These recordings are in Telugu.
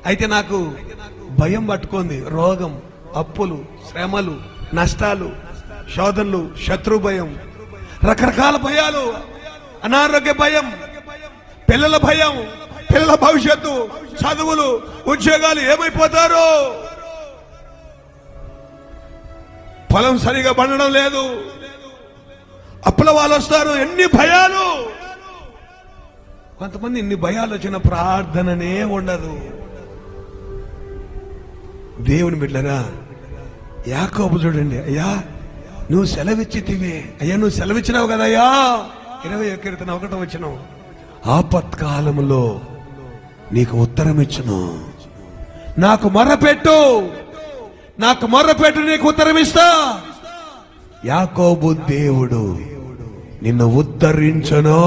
అయితే నాకు భయం పట్టుకుంది. రోగం, అప్పులు, శ్రమలు, నష్టాలు, శోధనలు, శత్రు భయం, రకరకాల భయాలు, అనారోగ్య భయం, పిల్లల భయం, పిల్లల భవిష్యత్తు, చదువులు, ఉద్యోగాలు ఏమైపోతారో, పొలం సరిగా పండడం లేదు, అప్పుల వాళ్ళు వస్తారు, ఎన్ని భయాలు. కొంతమంది ఇన్ని భయాలు వచ్చిన ప్రార్థననే ఉండదు. దేవుని బిడ్డలారా, యాకోబు చూడండి, అయ్యా నువ్వు సెలవిచ్చితివే, అయ్యా నువ్వు సెలవిచ్చినావు కదయ్యా. 21 ఆపత్కాలంలో నీకు ఉత్తరం ఇచ్చును, నాకు మొర్రపెట్టు, నాకు మొర్రపెట్టు, నీకు ఉత్తరం ఇస్తా. యాకోబు దేవుడు నిన్ను ఉద్ధరించును,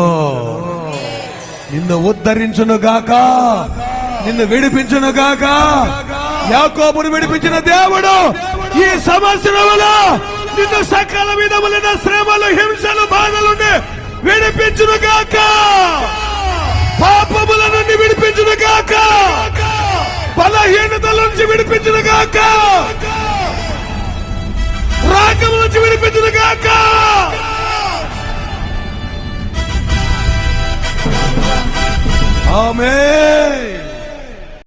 నిన్ను ఉద్ధరించును గాక, నిన్ను విడిపించును గాక. యాకోబును విడిపించిన దేవుడు ఈ సంవత్సరంలో నిన్ను సకల విధములైన శ్రమలు, హింసలు, బాధల నుండి విడిపించును గాక, పాపముల నుండి విడిపించును గాక, బలహీనతల నుంచి విడిపించును గాక, రాగము నుంచి విడిపించును గాక. ఆమేన్.